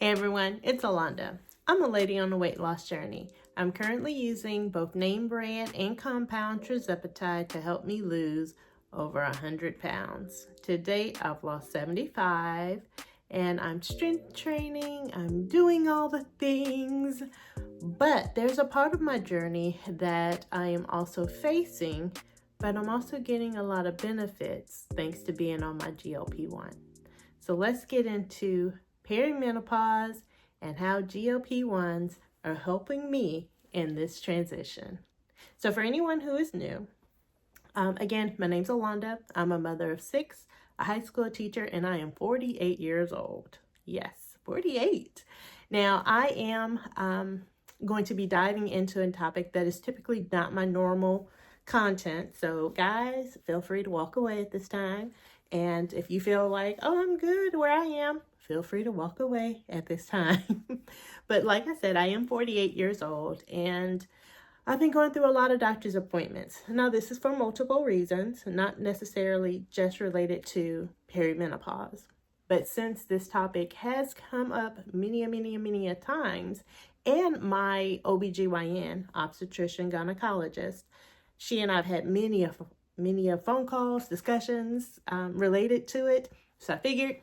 Hey everyone, it's Alanda. I'm a lady on a weight loss journey. I'm currently using both name brand and compound tirzepatide to help me lose over 100 pounds. To date, I've lost 75 and I'm strength training, I'm doing all the things, but there's a part of my journey that I am also facing, but I'm also getting a lot of benefits thanks to being on my GLP-1. So let's get into perimenopause and how GLP-1s are helping me in this transition. So for anyone who is new, again, my name's Alanda. I'm a mother of 6, a high school teacher, and I am 48 years old. Yes, 48. Now, I am going to be diving into a topic that is typically not my normal content. So guys, feel free to walk away at this time. And if you feel like, oh, I'm good where I am, feel free to walk away at this time. But like I said, I am 48 years old and I've been going through a lot of doctor's appointments. Now, this is for multiple reasons, not necessarily just related to perimenopause. But since this topic has come up many a times, and my OBGYN, obstetrician gynecologist, she and I've had many phone calls, discussions related to it. So I figured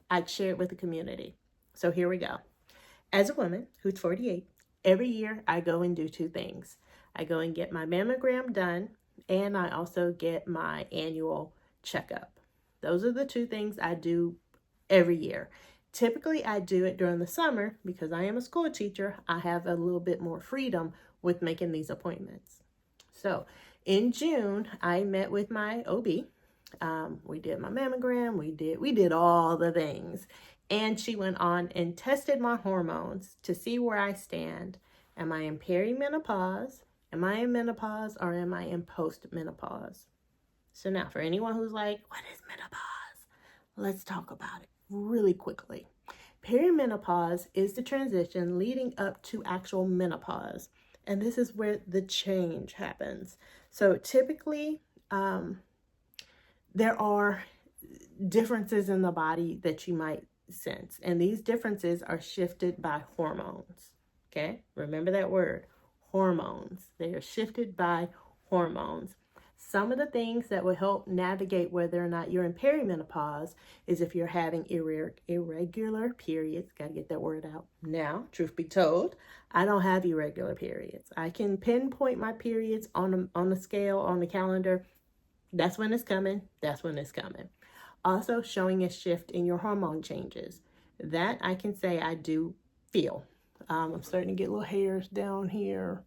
I'd share it with the community. So here we go. As a woman who's 48, every year I go and do 2 things. I go and get my mammogram done, and I also get my annual checkup. Those are the 2 things I do every year. Typically, I do it during the summer because I am a school teacher. I have a little bit more freedom with making these appointments. So in June, I met with my OB. We did my mammogram. We did all the things. And she went on and tested my hormones to see where I stand. Am I in perimenopause? Am I in menopause, or am I in postmenopause? So now for anyone who's like, what is menopause? Let's talk about it really quickly. Perimenopause is the transition leading up to actual menopause. And this is where the change happens. So typically, there are differences in the body that you might sense. And these differences are shifted by hormones. Okay, remember that word, hormones. They are shifted by hormones. Some of the things that will help navigate whether or not you're in perimenopause is if you're having irregular periods. Got to get that word out. Now, truth be told, I don't have irregular periods. I can pinpoint my periods on the scale, on the calendar. That's when it's coming. That's when it's coming. Also showing a shift in your hormone changes. That I can say I do feel. I'm starting to get little hairs down here.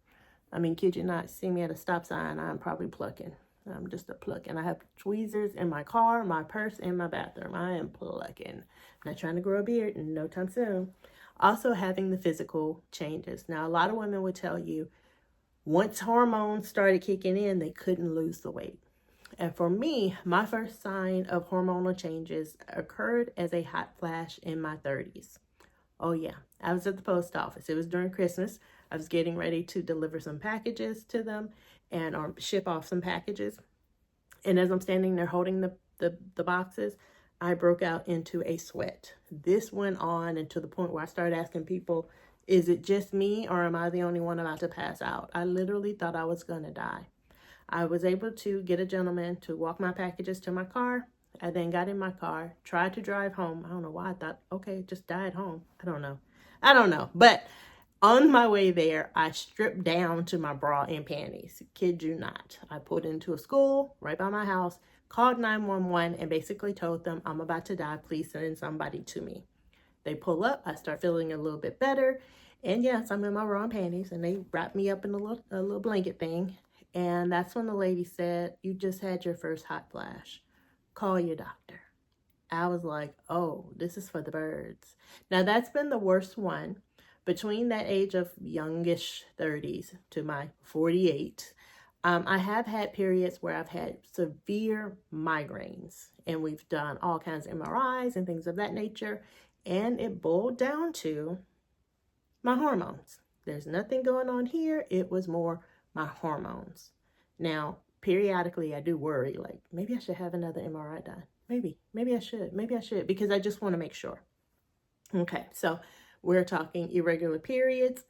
I mean, kid you not, see me at a stop sign, I'm probably plucking. I'm just a plucking. I have tweezers in my car, my purse, and my bathroom. I am plucking. I'm not trying to grow a beard no time soon. Also having the physical changes. Now, a lot of women would tell you once hormones started kicking in, they couldn't lose the weight. And for me, my first sign of hormonal changes occurred as a hot flash in my 30s. Oh yeah, I was at the post office. It was during Christmas. I was getting ready to deliver some packages to them or ship off some packages. And as I'm standing there holding the boxes, I broke out into a sweat. This went on and to the point where I started asking people, is it just me or am I the only one about to pass out? I literally thought I was going to die. I was able to get a gentleman to walk my packages to my car. I then got in my car, tried to drive home. I don't know why I thought, okay, just die at home. I don't know. But on my way there, I stripped down to my bra and panties. Kid you not. I pulled into a school right by my house, called 911, and basically told them, I'm about to die. Please send somebody to me. They pull up. I start feeling a little bit better. And yes, I'm in my bra and panties, and they wrapped me up in a little blanket thing. And that's when the lady said, you just had your first hot flash. Call your doctor. I was like, oh, this is for the birds. Now, that's been the worst one. Between that age of youngish 30s to my 48, I have had periods where I've had severe migraines. And we've done all kinds of MRIs and things of that nature. And it boiled down to my hormones. There's nothing going on here. It was more my hormones. Now, periodically I do worry, like maybe I should have another MRI done. Maybe I should, because I just want to make sure. Okay, so we're talking irregular periods,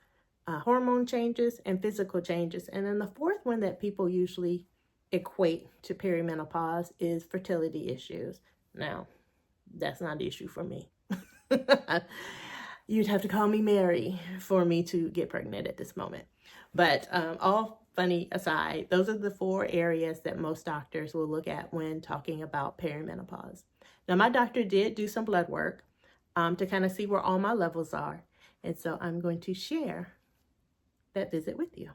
hormone changes, and physical changes. And then the fourth one that people usually equate to perimenopause is fertility issues. Now, that's not an issue for me. You'd have to call me Mary for me to get pregnant at this moment. But all funny aside, those are the 4 areas that most doctors will look at when talking about perimenopause. Now, my doctor did do some blood work to kind of see where all my levels are. And so I'm going to share that visit with you.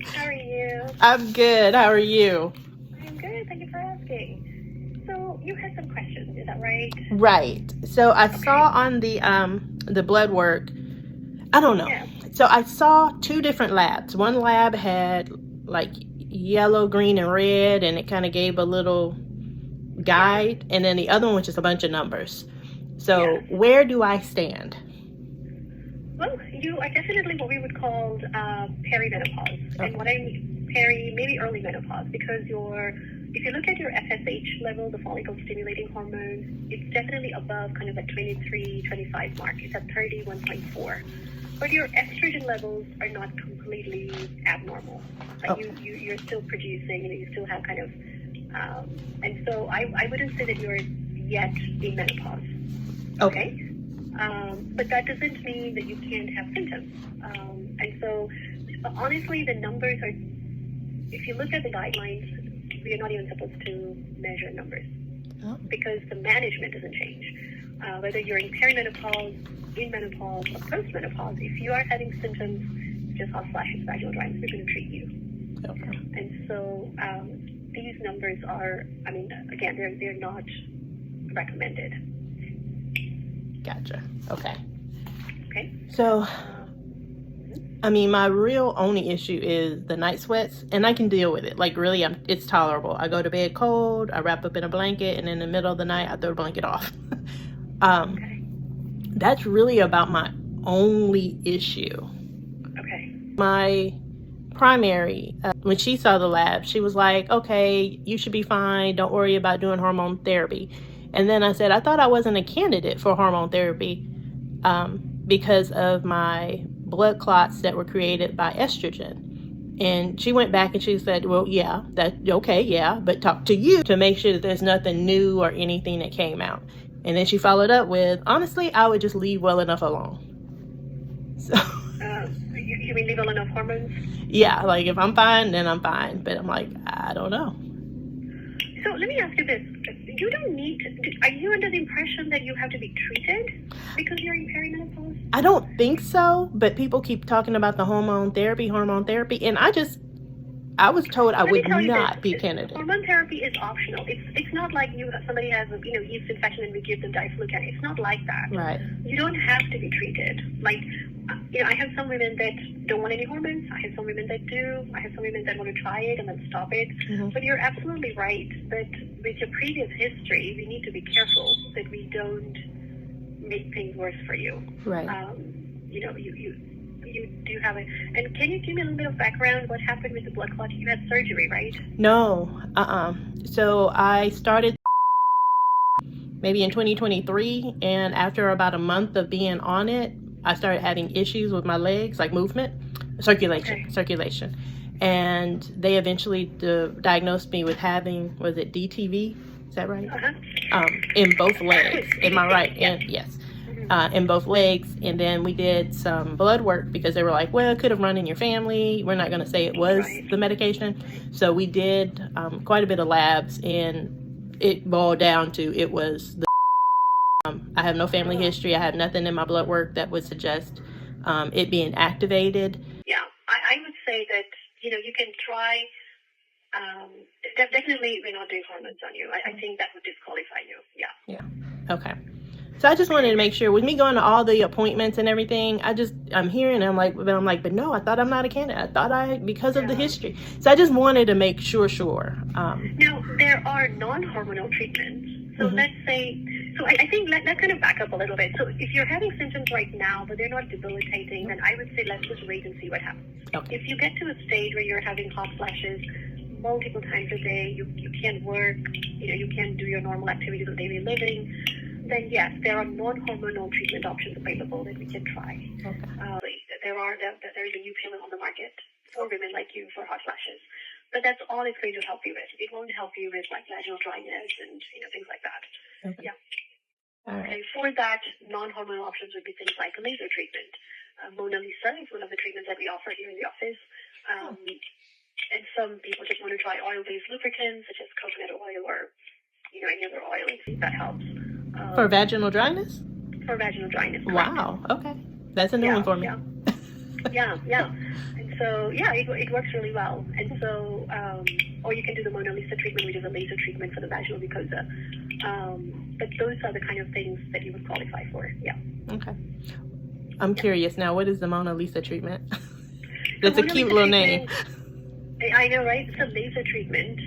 How are you? I'm good. How are you? I'm good. Thank you for asking. So you had some questions, is that right? Right. So I saw on the blood work, I don't know. Yeah. So I saw 2 different labs. One lab had like yellow, green, and red, and it kind of gave a little guide. And then the other one was just a bunch of numbers. So where do I stand? Well, you are definitely what we would call perimenopause. Okay. And what I mean, maybe early menopause, because if you look at your FSH level, the follicle stimulating hormone, it's definitely above kind of that 23, 25 mark. It's at 31.4. But your estrogen levels are not completely abnormal. Like you're still producing, you still have kind of, and so I wouldn't say that you're yet in menopause. Okay. But that doesn't mean that you can't have symptoms. And so, honestly, the numbers are, if you look at the guidelines, we're not even supposed to measure numbers because the management doesn't change. Whether you're in perimenopause, in menopause, or postmenopause, if you are having symptoms, just hot flashes, vaginal dryness, we're going to treat you. Okay. And so, these numbers are, I mean, again, they're not recommended. Gotcha. Okay. Okay. So, I mean, my real only issue is the night sweats, and I can deal with it. Like, really, it's tolerable. I go to bed cold, I wrap up in a blanket, and in the middle of the night, I throw the blanket off. Okay. That's really about my only issue. Okay. My primary, when she saw the lab, she was like, okay, you should be fine. Don't worry about doing hormone therapy. And then I said, I thought I wasn't a candidate for hormone therapy because of my blood clots that were created by estrogen. And she went back and she said, well, yeah, that's okay, yeah, but talk to you to make sure that there's nothing new or anything that came out. And then she followed up with, honestly, I would just leave well enough alone. So you mean leave well enough hormones? Yeah, like if I'm fine, then I'm fine. But I'm like, I don't know. So let me ask you this. You don't need to, are you under the impression that you have to be treated because you're in perimenopause? I don't think so, but people keep talking about the hormone therapy, and I was told I would not be a candidate. Hormone therapy is optional. It's not like somebody has a yeast infection and we give them diflucan. It's not like that. Right. You don't have to be treated. Like, I have some women that don't want any hormones. I have some women that do. I have some women that want to try it and then stop it. Mm-hmm. But you're absolutely right that with your previous history, we need to be careful that we don't make things worse for you. Right. You do have it. And can you give me a little bit of background? What happened with the blood clot? You had surgery, right? No. So I started maybe in 2023, and after about a month of being on it, I started having issues with my legs, like movement, circulation. And they eventually diagnosed me with having, was it DTV? Is that right? Uh-huh. In both legs. Am I right? Yes. Yes. In both legs. And then we did some blood work because they were like, well, it could have run in your family. We're not going to say it was the medication. So we did quite a bit of labs, and it boiled down to it was the I have no family history. I have nothing in my blood work that would suggest it being activated. Yeah, I would say that, you can try. Definitely, we're not doing hormones on you. I think that would disqualify you. Yeah. Yeah. Okay. So I just wanted to make sure, with me going to all the appointments and everything, I'm hearing, I'm like, but no, I thought I'm not a candidate. I thought because of the history. So I just wanted to make sure. Now, there are non-hormonal treatments. So let's say, I think let's kind of back up a little bit. So if you're having symptoms right now, but they're not debilitating, then I would say let's just wait and see what happens. Okay. If you get to a stage where you're having hot flashes multiple times a day, you can't work, you can't do your normal activities of daily living, then yes, there are non-hormonal treatment options available that we can try. Okay. There is a new pill on the market for women like you for hot flashes, but that's all it's going to help you with. It won't help you with like vaginal dryness and things like that. Okay. Yeah. All right. Okay. For that, non-hormonal options would be things like laser treatment. Mona Lisa is one of the treatments that we offer here in the office. And some people just want to try oil-based lubricants such as coconut oil or any other oil and see if that helps. For vaginal dryness? For vaginal dryness. Correct. Wow. Okay. That's a new one for me. Yeah. And so, it works really well. And so, or you can do the Mona Lisa treatment, which is a laser treatment for the vaginal mucosa. But those are the kind of things that you would qualify for. Yeah. Okay. I'm curious now, what is the Mona Lisa treatment? That's a cute little name. I know, right? It's a laser treatment.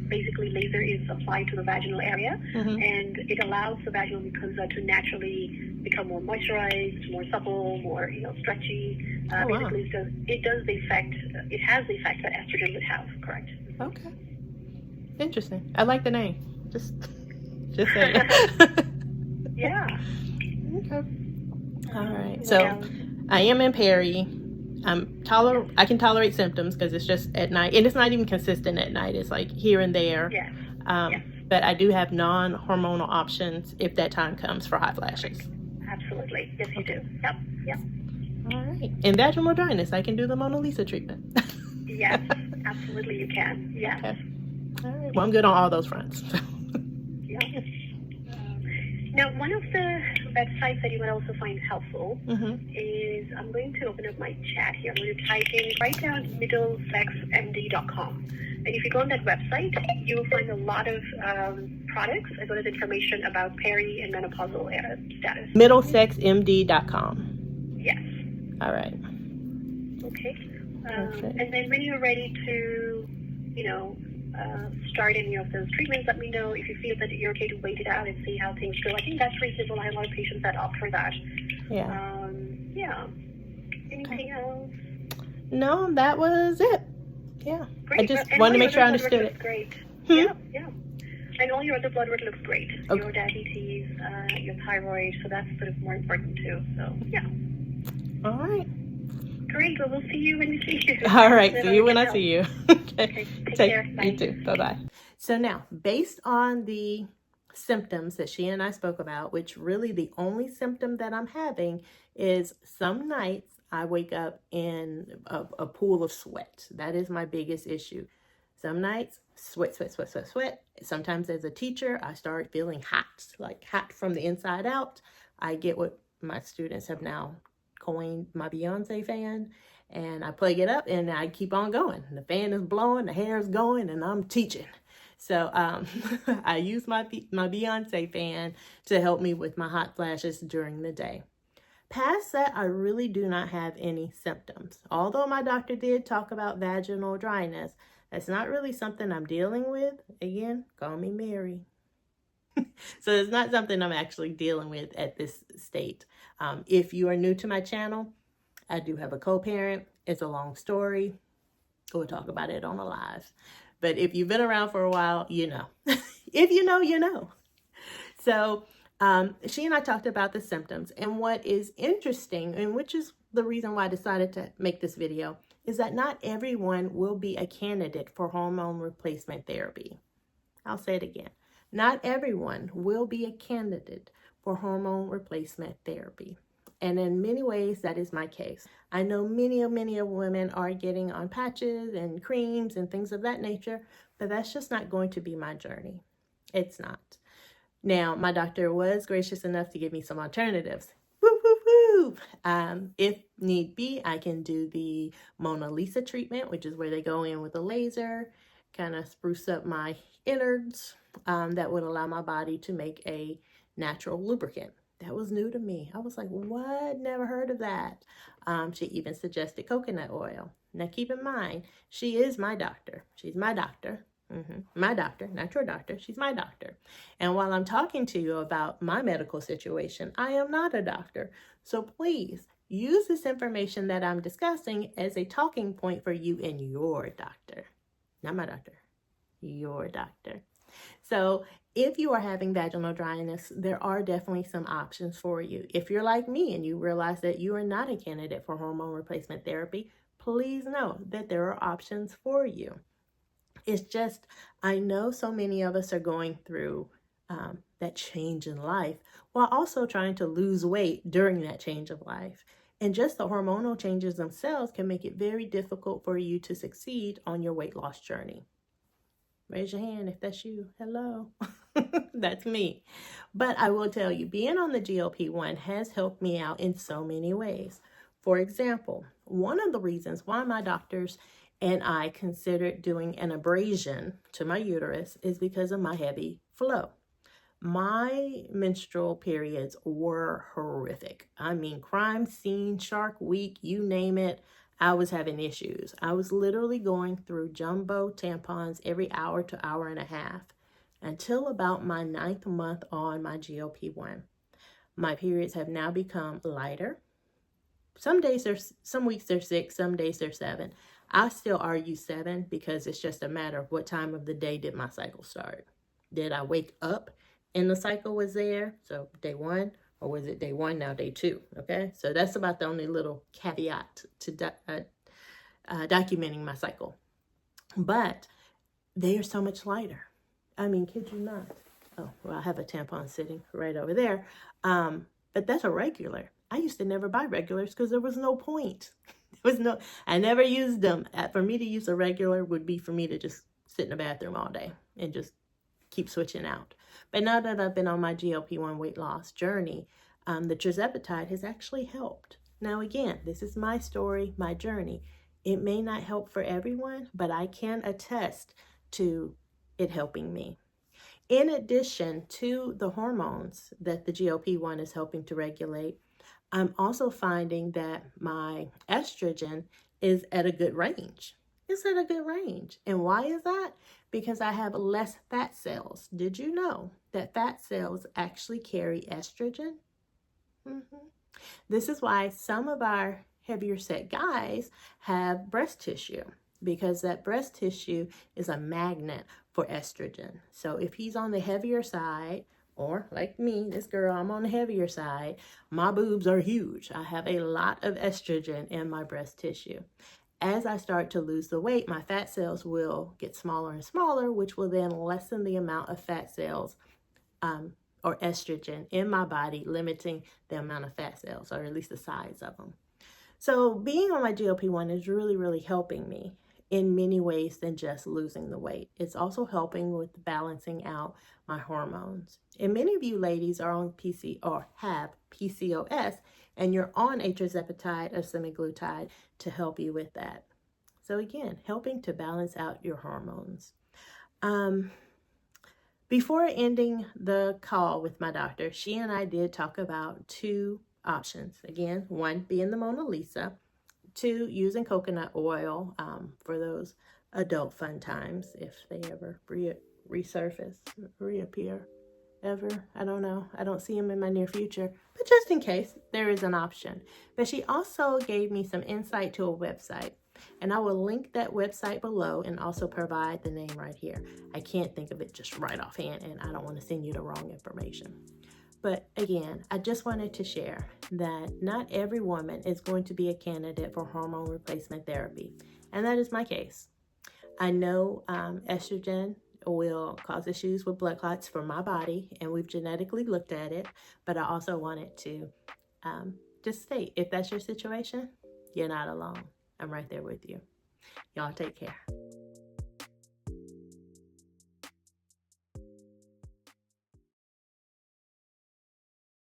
Basically, laser is applied to the vaginal area, and it allows the vaginal mucosa to naturally become more moisturized, more supple, more stretchy. Basically, so it has the effect that estrogen would have. Correct. Okay. Interesting. I like the name. Just saying. Yeah. Okay. All right. So I am in peri. I can tolerate symptoms because it's just at night, and it's not even consistent at night. It's like here and there. Yes. But I do have non-hormonal options if that time comes for hot flashes. Absolutely. Yes, you do. Yep. All right. And vaginal dryness, I can do the Mona Lisa treatment. Yes, absolutely you can. Yes. Okay. All right. Well, I'm good on all those fronts. Yeah. Now, one of the websites that you might also find helpful is, I'm going to open up my chat here. I'm going to type in, write down middlesexmd.com. And if you go on that website, you will find a lot of products as well as information about peri and menopausal status. Middlesexmd.com. Yes. All right. Okay. And then when you're ready to, start any of those treatments, let me know. If you feel that you're okay to wait it out and see how things go, I think that's reasonable. I have a lot of patients that opt for that. Yeah. Anything else? No, that was it. Yeah. Great. I just wanted to make sure I understood it. Great. Yeah. And all your other blood work looks great. Okay. Your diabetes, your thyroid, so that's sort of more important too. So, yeah. All right. Great. Well, we'll see you when we see you. All right. See you when I see you. Okay. Take care. Bye. You too. Bye-bye. So now, based on the symptoms that she and I spoke about, which really the only symptom that I'm having is some nights I wake up in a pool of sweat. That is my biggest issue. Some nights, sweat. Sometimes as a teacher, I start feeling hot, like hot from the inside out. I get what my students have now coined my Beyonce fan, and I plug it up and I keep on going. The fan is blowing, the hair is going, and I'm teaching. So I use my Beyonce fan to help me with my hot flashes during the day. Past that, I really do not have any symptoms. Although my doctor did talk about vaginal dryness, that's not really something I'm dealing with. Again, call me Mary. So it's not something I'm actually dealing with at this state. If you are new to my channel, I do have a co-parent. It's a long story. We'll talk about it on a live. But if you've been around for a while, you know. If you know, you know. So she and I talked about the symptoms. And what is interesting, and which is the reason why I decided to make this video, is that not everyone will be a candidate for hormone replacement therapy. I'll say it again. Not everyone will be a candidate for hormone replacement therapy. And in many ways, that is my case. I know many of women are getting on patches and creams and things of that nature, but that's just not going to be my journey. It's not. Now, my doctor was gracious enough to give me some alternatives. Woo, woo, woo. If need be, I can do the Mona Lisa treatment, which is where they go in with a laser, kind of spruce up my innards. That would allow my body to make a natural lubricant. That was new to me. I was like, what? Never heard of that. She even suggested coconut oil. Now, keep in mind, she is my doctor. She's my doctor. My doctor, not your doctor. She's my doctor. And while I'm talking to you about my medical situation, I am not a doctor. So please use this information that I'm discussing as a talking point for you and your doctor. Not my doctor. Your doctor. So if you are having vaginal dryness, there are definitely some options for you. If you're like me and you realize that you are not a candidate for hormone replacement therapy, please know that there are options for you. It's just, I know so many of us are going through that change in life while also trying to lose weight during that change of life. And just the hormonal changes themselves can make it very difficult for you to succeed on your weight loss journey. Raise your hand if that's you. Hello. That's me. But I will tell you, being on the GLP-1 has helped me out in so many ways. For example, one of the reasons why my doctors and I considered doing an abrasion to my uterus is because of my heavy flow. My menstrual periods were horrific. I mean, crime scene, Shark Week, you name it, I was having issues. I was literally going through jumbo tampons every hour to hour and a half until about my 9th month on my GLP-1. My periods have now become lighter. Some weeks they're 6, some days they're 7. I still argue 7 because it's just a matter of what time of the day did my cycle start. Did I wake up and the cycle was there? So day 1, or was it day 1, now day 2? Okay, so that's about the only little caveat to documenting my cycle. But they are so much lighter. I mean, kid you not. Oh, well, I have a tampon sitting right over there. But that's a regular. I used to never buy regulars because there was no point. I never used them. For me to use a regular would be for me to just sit in the bathroom all day and just keep switching out. But now that I've been on my GLP-1 weight loss journey, the tirzepatide has actually helped. Now again, this is my story, my journey. It may not help for everyone, but I can attest to it helping me. In addition to the hormones that the GLP-1 is helping to regulate, I'm also finding that my estrogen is at a good range. It's at a good range. And why is that? Because I have less fat cells. Did you know that fat cells actually carry estrogen? This is why some of our heavier set guys have breast tissue, because that breast tissue is a magnet for estrogen. So if he's on the heavier side, or like me, this girl, I'm on the heavier side, my boobs are huge. I have a lot of estrogen in my breast tissue. As I start to lose the weight, my fat cells will get smaller and smaller, which will then lessen the amount of fat cells or estrogen in my body, limiting the amount of fat cells, or at least the size of them. So being on my GLP-1 is really, really helping me in many ways than just losing the weight. It's also helping with balancing out my hormones. And many of you ladies are on PC or have PCOS, and you're on tirzepatide or semaglutide to help you with that. So again, helping to balance out your hormones. Before ending the call with my doctor, she and I did talk about 2 options. Again, 1 being the Mona Lisa, 2 using coconut oil for those adult fun times, if they ever reappear, ever. I don't know. I don't see them in my near future, but just in case, there is an option. But she also gave me some insight to a website, and I will link that website below and also provide the name right here. I can't think of it just right offhand, and I don't want to send you the wrong information. But again, I just wanted to share that not every woman is going to be a candidate for hormone replacement therapy, and that is my case. I know estrogen will cause issues with blood clots for my body, and we've genetically looked at it, but I also wanted to just state, if that's your situation, you're not alone. I'm right there with you. Y'all take care.